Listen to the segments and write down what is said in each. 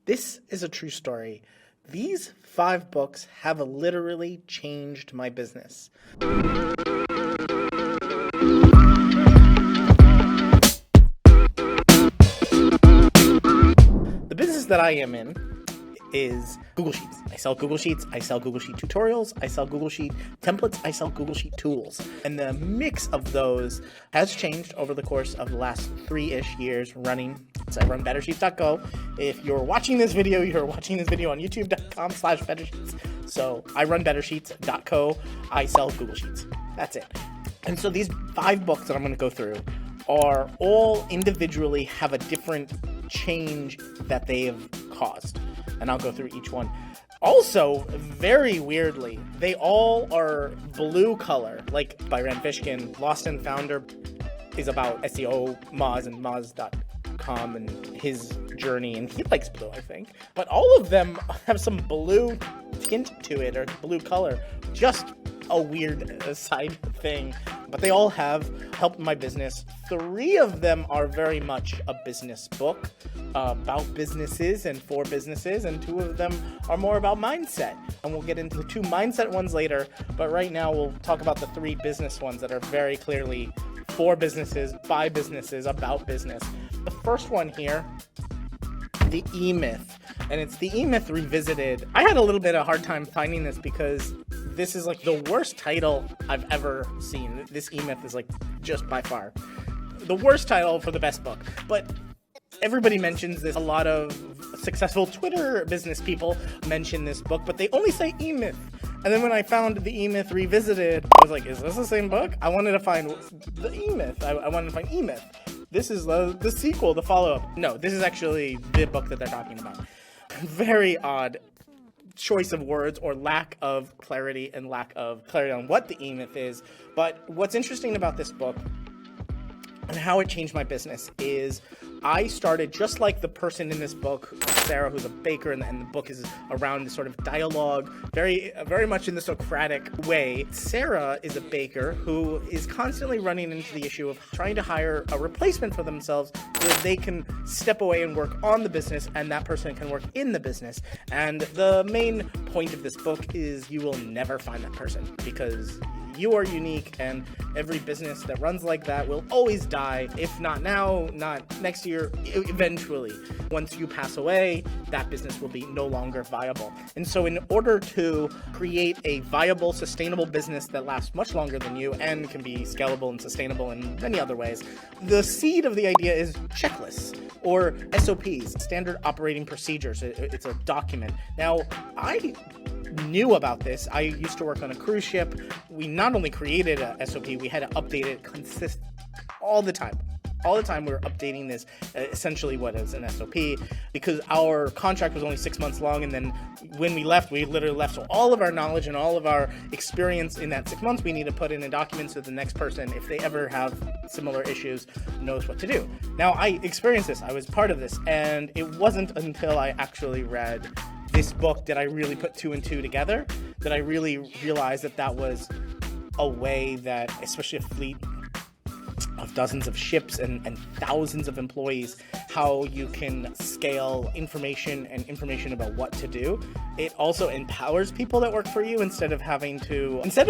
This is a true story. These 5 books have literally changed my business. The business that I am in is Google Sheets. I sell Google Sheets, I sell Google Sheet tutorials, I sell Google Sheet templates, I sell Google Sheet tools. And the mix of those has changed over the course of the last 3-ish years running. So I run bettersheets.co. If you're watching this video, you're watching this video on youtube.com/bettersheets. So I run bettersheets.co. I sell Google Sheets. That's it. And so these 5 books that I'm going to go through are all individually have a different change that they have caused. And I'll go through each one. Also, very weirdly, they all are blue color, like by Rand Fishkin. Lost and Founder is about SEO, Moz, and Moz.com and his journey, and he likes blue, I think. But all of them have some blue tint to it, or blue color. Just a weird side thing. But they all have helped my business. 3 of them are very much a business book about businesses and for businesses, and 2 of them are more about mindset. And we'll get into the 2 mindset ones later, but right now we'll talk about the 3 business ones that are very clearly for businesses, by businesses, about business. The first one here, the E-Myth, and it's the E-Myth Revisited. I had a little bit of a hard time finding this because this is like the worst title I've ever seen. This E-Myth is like just by far the worst title for the best book. But everybody mentions this. A lot of successful Twitter business people mention this book, but they only say E-Myth. And then when I found the E-Myth Revisited, I was like, is this the same book? I wanted to find the E-Myth. I wanted to find E-Myth. This is the sequel, the follow-up. No, this is actually the book that they're talking about. Very odd choice of words, or lack of clarity on what the E-Myth is. But what's interesting about this book and how it changed my business is I started just like the person in this book, Sarah, who's a baker, and the book is around this sort of dialogue, very much in the Socratic way. Sarah is a baker who is constantly running into the issue of trying to hire a replacement for themselves where they can step away and work on the business, and that person can work in the business. And the main point of this book is you will never find that person, because you are unique, and every business that runs like that will always die. If not now, not next year, eventually. Once you pass away, that business will be no longer viable. And so in order to create a viable, sustainable business that lasts much longer than you and can be scalable and sustainable in many other ways, the seed of the idea is checklists, or SOPs, standard operating procedures. It's a document. Now, I knew about this. I used to work on a cruise ship. We not only created a SOP, we had to update it all the time. All the time we were updating this, essentially what is an SOP, because our contract was only 6 months long, and then when we left, we literally left. So all of our knowledge and all of our experience in that 6 months, we need to put in a document so the next person, if they ever have similar issues, knows what to do. Now, I experienced this. I was part of this, and it wasn't until I actually read this book that I really put 2 and 2 together, that I really realized that was a way that, especially a fleet of dozens of ships and thousands of employees, how you can scale information about what to do. It also empowers people that work for you instead of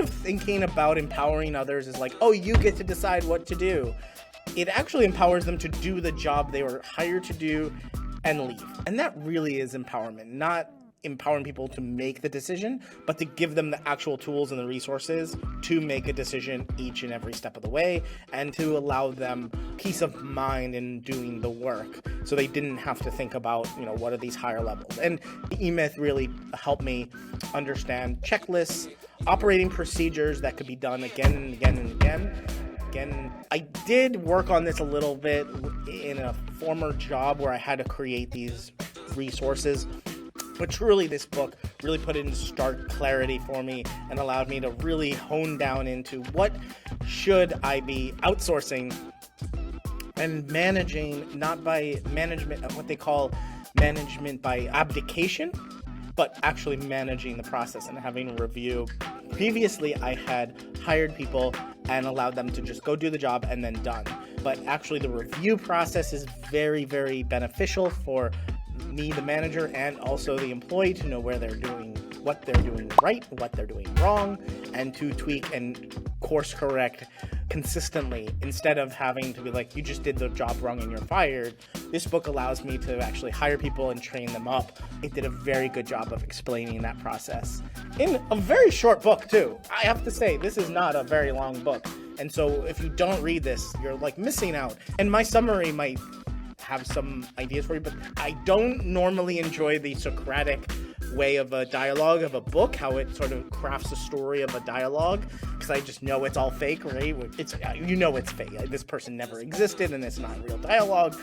thinking about empowering others as like, oh, you get to decide what to do. It actually empowers them to do the job they were hired to do and leave. And that really is empowerment, not empowering people to make the decision, but to give them the actual tools and the resources to make a decision each and every step of the way, and to allow them peace of mind in doing the work, so they didn't have to think about, what are these higher levels. And the E-Myth really helped me understand checklists, operating procedures that could be done again and again and again. I did work on this a little bit in a former job where I had to create these resources. But truly, this book really put it into stark clarity for me and allowed me to really hone down into what should I be outsourcing and managing, not by management, what they call management by abdication, but actually managing the process and having a review. Previously, I had hired people and allowed them to just go do the job and then done. But actually, the review process is very, very beneficial for me, the manager, and also the employee to know where they're doing, what they're doing right, what they're doing wrong, and to tweak and course correct consistently instead of having to be like, you just did the job wrong and you're fired. This book allows me to actually hire people and train them up. It did a very good job of explaining that process in a very short book too. I have to say, this is not a very long book. And so if you don't read this, you're like missing out. And my summary might have some ideas for you, but I don't normally enjoy the Socratic way of a dialogue of a book, how it sort of crafts a story of a dialogue, because I just know it's all fake, right? It's, you know, it's fake. This person never existed and it's not real dialogue.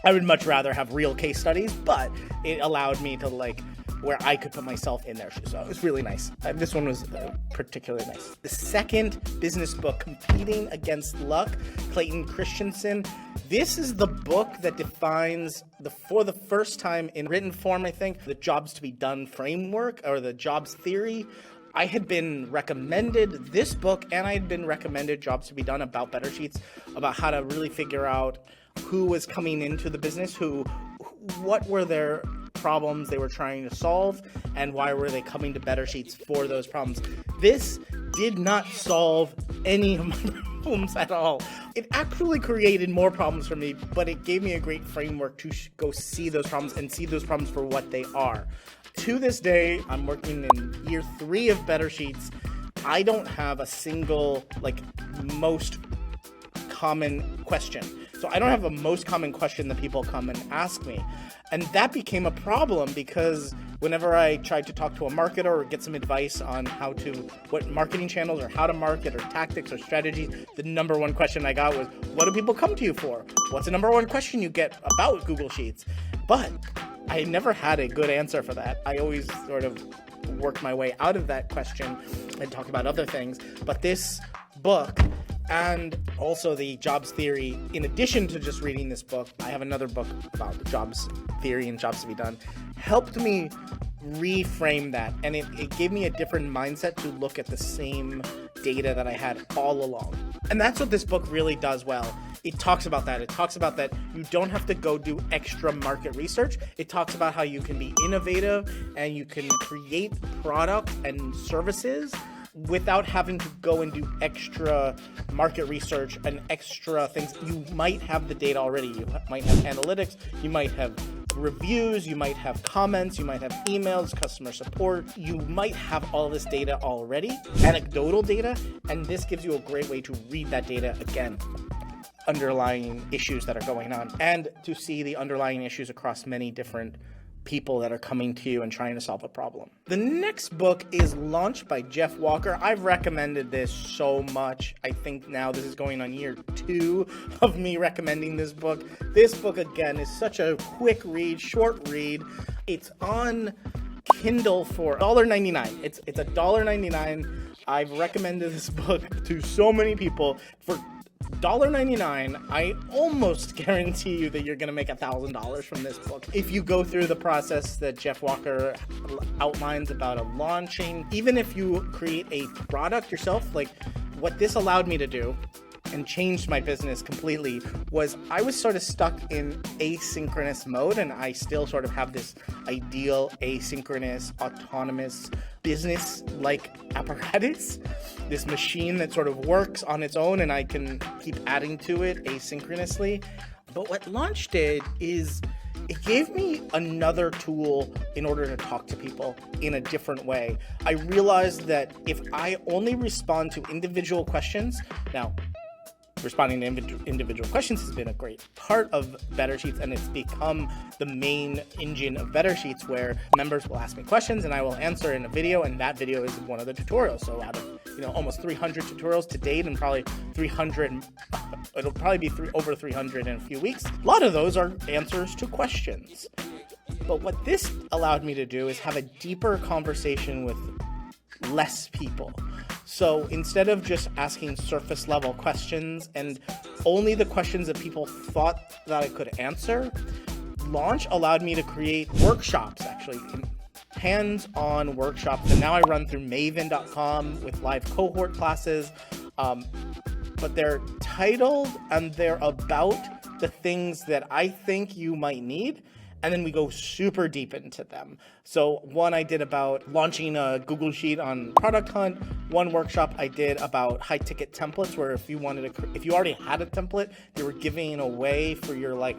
I would much rather have real case studies, but it allowed me to like where I could put myself in their shoes. So it was really nice. This one was particularly nice. The second business book, Competing Against Luck, Clayton Christensen. This is the book that defines, for the first time in written form, I think, the jobs to be done framework or the jobs theory. I had been recommended this book and I had been recommended Jobs to be Done about Better Sheets, about how to really figure out who was coming into the business, what were their problems they were trying to solve, and why were they coming to Better Sheets for those problems. This did not solve any of my problems at all. It actually created more problems for me, but it gave me a great framework to go see those problems and see those problems for what they are. To this day, I'm working in year 3 of Better Sheets. I don't have a single, most common question. So I don't have a most common question that people come and ask me. And that became a problem because whenever I tried to talk to a marketer or get some advice on what marketing channels or how to market or tactics or strategies, the number one question I got was, what do people come to you for? What's the number one question you get about Google Sheets? But I never had a good answer for that. I always sort of worked my way out of that question and talk about other things. But this book, and also the jobs theory, in addition to just reading this book, I have another book about the jobs theory and jobs to be done, helped me reframe that. And it gave me a different mindset to look at the same data that I had all along. And that's what this book really does well. It talks about that. It talks about that you don't have to go do extra market research. It talks about how you can be innovative and you can create products and services without having to go and do extra market research and extra things. You might have the data already. You might have analytics. You might have reviews. You might have comments. You might have emails, customer support. You might have all this data already, anecdotal data, and this gives you a great way to read that data again, underlying issues that are going on, and to see the underlying issues across many different people that are coming to you and trying to solve a problem. The next book is Launch by Jeff Walker. I've recommended this so much. I think now this is going on year 2 of me recommending this book. This book, again, is such a quick read, short read. It's on Kindle for $1.99. It's $1.99. I've recommended this book to so many people. For $1.99, I almost guarantee you that you're going to make $1,000 from this book. If you go through the process that Jeff Walker outlines about launching, even if you create a product yourself, what this allowed me to do and changed my business completely was I was sort of stuck in asynchronous mode, and I still sort of have this ideal asynchronous autonomous business-like apparatus, this machine that sort of works on its own and I can keep adding to it asynchronously. But what Launch did is it gave me another tool in order to talk to people in a different way. I realized that if I only respond to individual questions, now responding to individual questions has been a great part of Better Sheets, and it's become the main engine of Better Sheets, where members will ask me questions and I will answer in a video, and that video is one of the tutorials. So out of almost 300 tutorials to date, and probably 300, it'll probably be over 300 in a few weeks. A lot of those are answers to questions. But what this allowed me to do is have a deeper conversation with less people. So instead of just asking surface level questions and only the questions that people thought that I could answer, Launch allowed me to create workshops, actually hands-on workshops. And now I run through maven.com with live cohort classes, but they're titled and they're about the things that I think you might need. and then we go super deep into them. So one I did about launching a Google Sheet on Product Hunt. One workshop I did about high ticket templates, where if you already had a template, you were giving away for your like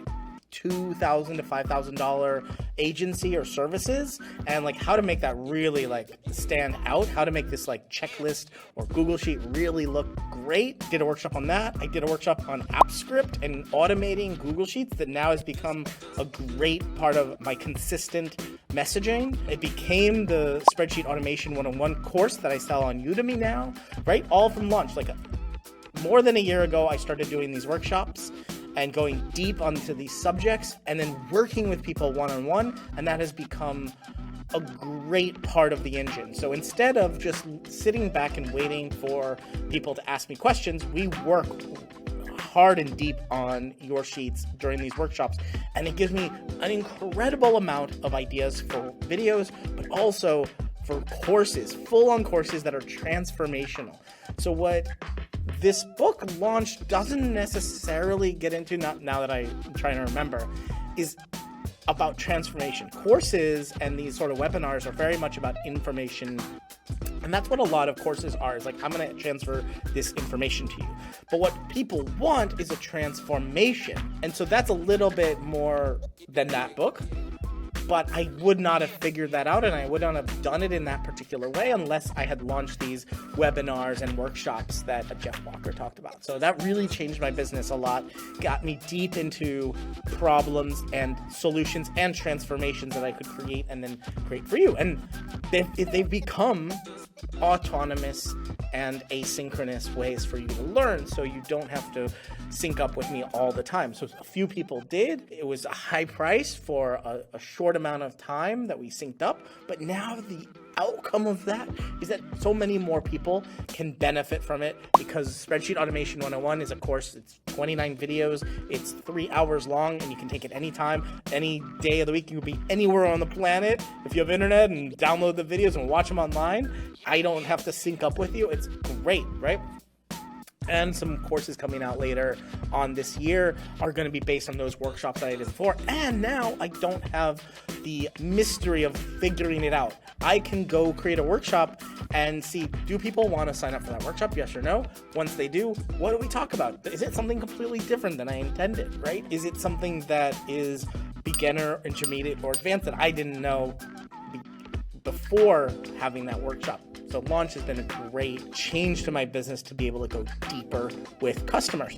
$2,000 to $5,000 agency or services, and like how to make that really like stand out, how to make this like checklist or Google Sheet really look great. Did a workshop on that. I did a workshop on AppScript and automating Google Sheets that now has become a great part of my consistent messaging. It became the Spreadsheet Automation 101 course that I sell on Udemy now, right? All from launch. Like more than a year ago, I started doing these workshops and going deep onto these subjects and then working with people one-on-one, and that has become a great part of the engine. So instead of just sitting back and waiting for people to ask me questions, we work hard and deep on your sheets during these workshops, and it gives me an incredible amount of ideas for videos, but also for courses, full-on courses that are transformational. So what this book launch doesn't necessarily get into, now that I'm trying to remember, is about transformation. Courses and these sort of webinars are very much about information, and that's what a lot of courses are. Is like, I'm going to transfer this information to you. But what people want is a transformation, and so that's a little bit more than that book. But I would not have figured that out, and I would not have done it in that particular way unless I had launched these webinars and workshops that Jeff Walker talked about. So that really changed my business a lot, got me deep into problems and solutions and transformations that I could create and then create for you. And they've become autonomous and asynchronous ways for you to learn, so you don't have to sync up with me all the time. So a few people did. It was a high price for a short amount of time that we synced up, but now the outcome of that is that so many more people can benefit from it, because Spreadsheet Automation 101 is a course. It's 29 videos, it's 3 hours long, and you can take it anytime, any day of the week. You can be anywhere on the planet. If you have internet and download the videos and watch them online, I don't have to sync up with you. It's great, right? And some courses coming out later on this year are going to be based on those workshops that I did before. And now I don't have the mystery of figuring it out. I can go create a workshop and see, do people want to sign up for that workshop? Yes or no? Once they do, what do we talk about? Is it something completely different than I intended, right? Is it something that is beginner, intermediate, or advanced that I didn't know before having that workshop? So launch has been a great change to my business to be able to go deeper with customers.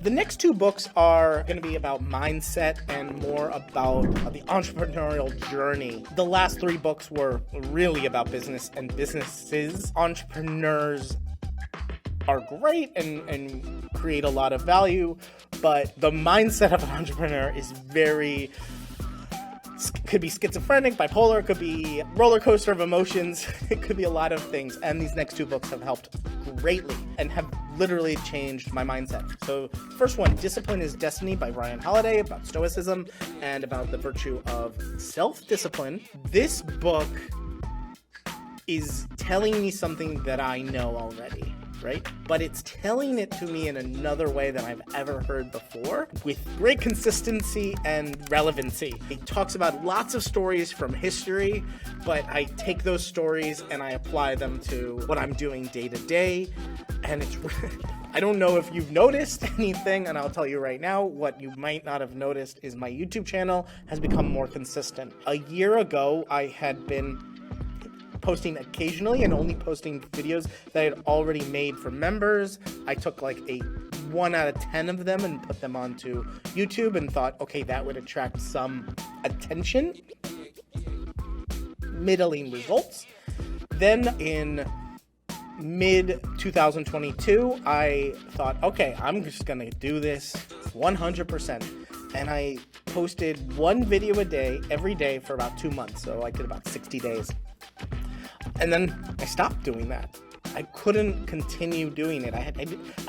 The next two books are going to be about mindset and more about the entrepreneurial journey. The last three books were really about business and businesses. Entrepreneurs are great and create a lot of value, but the mindset of an entrepreneur is could be schizophrenic, bipolar, it could be roller coaster of emotions, it could be a lot of things. And these next two books have helped greatly and have literally changed my mindset. So first one, Discipline is Destiny by Ryan Holiday, about stoicism and about the virtue of self-discipline. This book is telling me something that I know already, right? But it's telling it to me in another way than I've ever heard before, with great consistency and relevancy. It talks about lots of stories from history, but I take those stories and I apply them to what I'm doing day to day. And it's, I don't know if you've noticed anything, and I'll tell you right now, what you might not have noticed is my YouTube channel has become more consistent. A year ago, I had been posting occasionally and only posting videos that I had already made for members. I took like 1 out of 10 of them and put them onto YouTube and thought, okay, that would attract some attention. Middling results. Then in mid 2022, I thought, okay, I'm just gonna do this 100%. And I posted one video a day, every day for about 2 months. So I did about 60 days. And then I stopped doing that. I couldn't continue doing it. I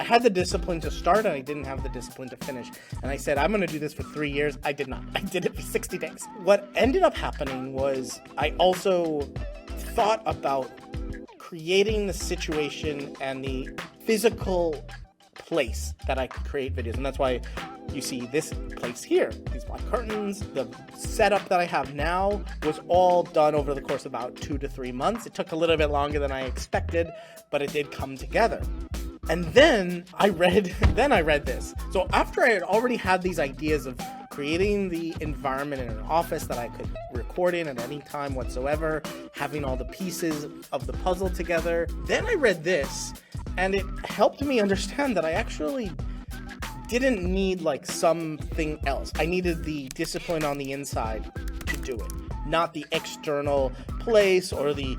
had the discipline to start, and I didn't have the discipline to finish. And I said, I'm going to do this for 3 years. I did not. I did it for 60 days. What ended up happening was I also thought about creating the situation and the physical place that I could create videos. And that's why you see this place here, these black curtains. The setup that I have now was all done over the course of about 2 to 3 months. It took a little bit longer than I expected, but it did come together. And then I read this. So after I had already had these ideas of creating the environment in an office that I could record in at any time whatsoever, having all the pieces of the puzzle together, then I read this, and it helped me understand that I actually didn't need like something else. I needed the discipline on the inside to do it, not the external place or the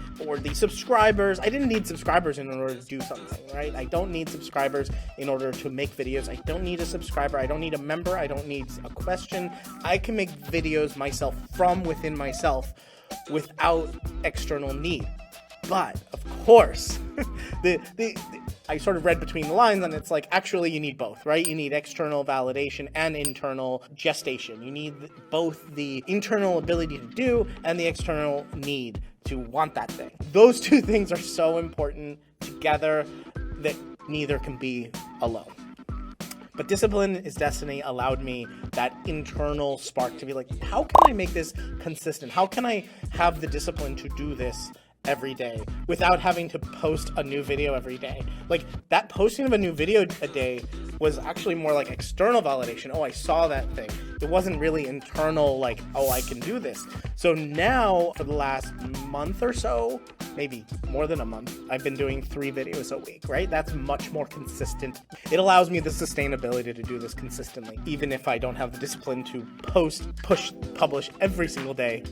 subscribers. I didn't need subscribers in order to do something, right? I don't need subscribers in order to make videos. I don't need a subscriber. I don't need a member. I don't need a question. I can make videos myself from within myself without external need. But of course, I sort of read between the lines, and it's like, actually you need both, right? You need external validation and internal gestation. You need both the internal ability to do and the external need to want that thing. Those two things are so important together that neither can be alone. But Discipline is Destiny allowed me that internal spark to be like, how can I make this consistent? How can I have the discipline to do this every day without having to post a new video every day? Like, that posting of a new video a day was actually more like external validation. Oh, I saw that thing. It wasn't really internal, like, oh, I can do this. So now for the last month or so, maybe more than a month, I've been doing 3 videos a week, right? That's much more consistent. It allows me the sustainability to do this consistently, even if I don't have the discipline to publish every single day.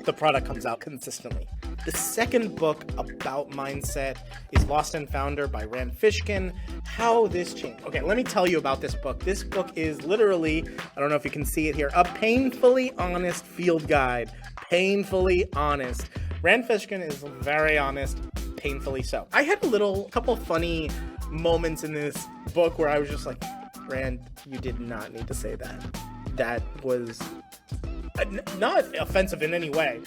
The product comes out consistently. The second book about mindset is Lost and Founder by Rand Fishkin. How this changed. Okay, let me tell you about this book. This book is literally, I don't know if you can see it here, a painfully honest field guide. Painfully honest. Rand Fishkin is very honest, painfully so. I had a couple funny moments in this book where I was just like, Rand, you did not need to say that. That was not offensive in any way.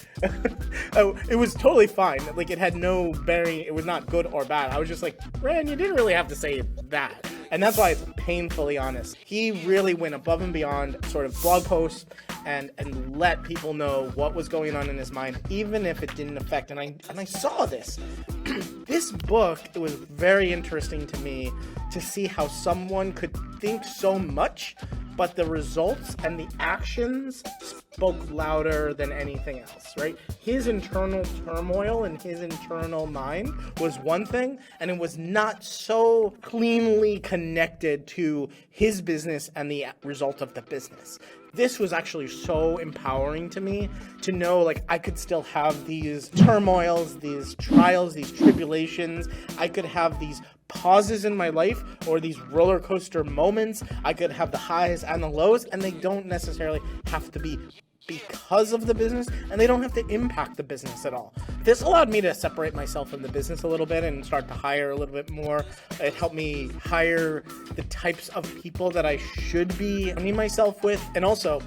It was totally fine. Like, it had no bearing. It was not good or bad. I was just like, Rand, you didn't really have to say that. And that's why it's painfully honest. He really went above and beyond sort of blog posts and let people know what was going on in his mind, even if it didn't affect. And I saw this. This book, it was very interesting to me to see how someone could think so much, but the results and the actions spoke louder than anything else, right? His internal turmoil and his internal mind was one thing, and it was not so cleanly connected to his business and the result of the business. This was actually so empowering to me to know, like, I could still have these turmoils, these trials, these tribulations. I could have these pauses in my life or these roller coaster moments. I could have the highs and the lows, and they don't necessarily have to be because of the business, and they don't have to impact the business at all. This allowed me to separate myself from the business a little bit and start to hire a little bit more. It helped me hire the types of people that I should be surrounding myself with. And also,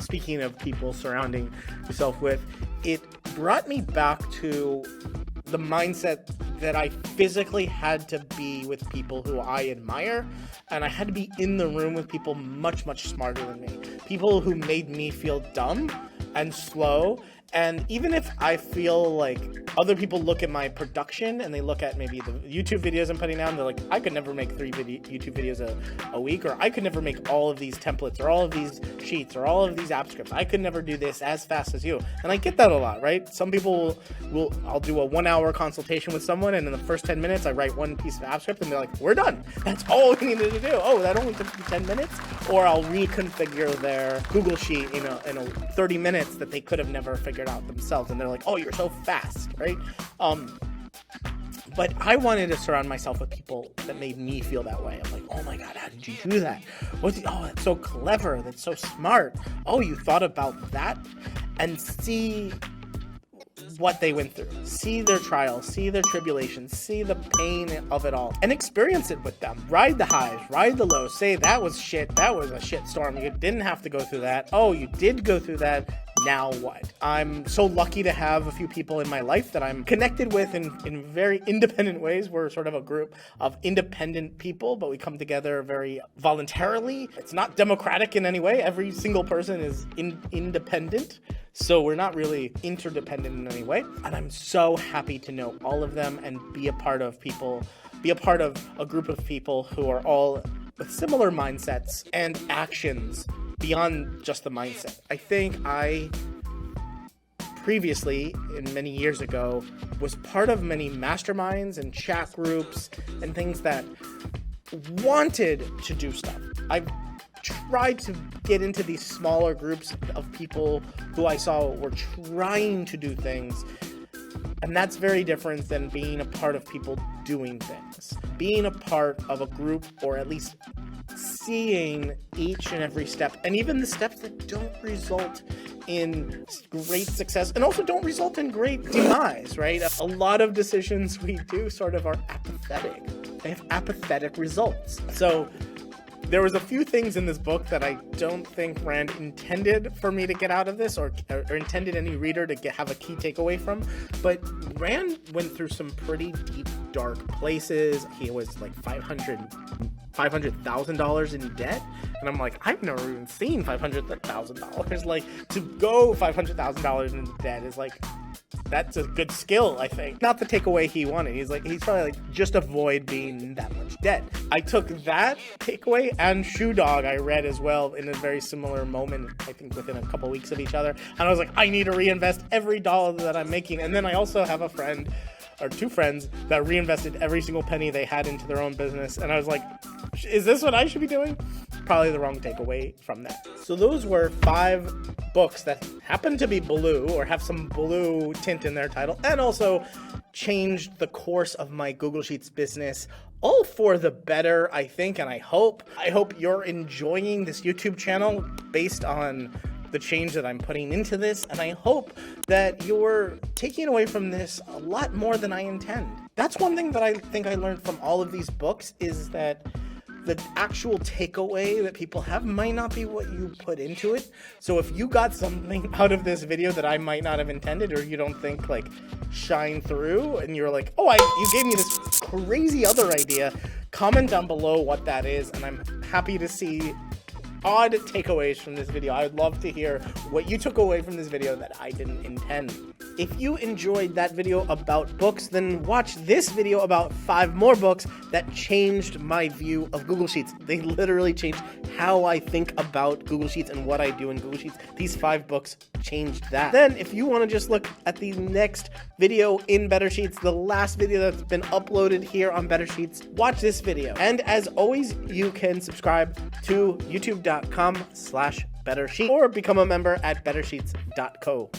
speaking of people surrounding yourself with, it brought me back to the mindset that I physically had to be with people who I admire, and I had to be in the room with people much, much smarter than me. People who made me feel dumb and slow. And even if I feel like other people look at my production and they look at maybe the YouTube videos I'm putting out, they're like, I could never make 3 YouTube videos a week, or I could never make all of these templates or all of these sheets or all of these app scripts. I could never do this as fast as you. And I get that a lot, right? Some people I'll do a 1-hour consultation with someone, and in the first 10 minutes, I write one piece of app script and they're like, we're done. That's all we needed to do. Oh, that only took 10 minutes? Or I'll reconfigure their Google Sheet in a 30 minutes that they could have never figured out themselves, and they're like, oh, you're so fast, right? But I wanted to surround myself with people that made me feel that way. I'm like, oh my God, how did you do that? Oh, that's so clever. That's so smart. Oh, you thought about that? And see what they went through, see their trials, see their tribulations, see the pain of it all, and experience it with them. Ride the highs, ride the lows, say that was shit, that was a shit storm, you didn't have to go through that. Oh, you did go through that, now what? I'm so lucky to have a few people in my life that I'm connected with in very independent ways. We're sort of a group of independent people, but we come together very voluntarily. It's not democratic in any way. Every single person is independent. So we're not really interdependent in any way. And I'm so happy to know all of them and be a part of a group of people who are all with similar mindsets and actions beyond just the mindset. I think I previously, many years ago, was part of many masterminds and chat groups and things that wanted to do stuff. I've tried to get into these smaller groups of people who I saw were trying to do things, and that's very different than being a part of people doing things. Being a part of a group, or at least seeing each and every step, and even the steps that don't result in great success and also don't result in great demise, right? A lot of decisions we do sort of are apathetic. They have apathetic results. So there was a few things in this book that I don't think Rand intended for me to get out of this, or intended any reader to have a key takeaway from. But Rand went through some pretty deep, dark places. He was like $500,000 in debt. And I'm like, I've never even seen $500,000. Like, to go $500,000 in debt is like, that's a good skill, I think. Not the takeaway he wanted. He's probably like, just avoid being that much debt. I took that takeaway, and Shoe Dog I read as well in a very similar moment, I think within a couple weeks of each other. And I was like, I need to reinvest every dollar that I'm making. And then I also have a friend, or two friends, that reinvested every single penny they had into their own business. And I was like, is this what I should be doing? Probably the wrong takeaway from that. So those were 5 books that happen to be blue, or have some blue tint in their title, and also changed the course of my Google Sheets business, all for the better, I think, and I hope you're enjoying this YouTube channel based on the change that I'm putting into this, and I hope that you're taking away from this a lot more than I intend. That's one thing that I think I learned from all of these books, is that the actual takeaway that people have might not be what you put into it. So if you got something out of this video that I might not have intended, or you don't think like shine through, and you're like, oh, you gave me this crazy other idea, comment down below what that is, and I'm happy to see odd takeaways from this video. I would love to hear what you took away from this video that I didn't intend. If you enjoyed that video about books, then watch this video about 5 more books that changed my view of Google Sheets. They literally changed how I think about Google Sheets and what I do in Google Sheets. These 5 books changed that. Then, if you want to just look at the next video in Better Sheets, the last video that's been uploaded here on Better Sheets, watch this video. And as always, you can subscribe to youtube.com/BetterSheet or become a member at bettersheets.co.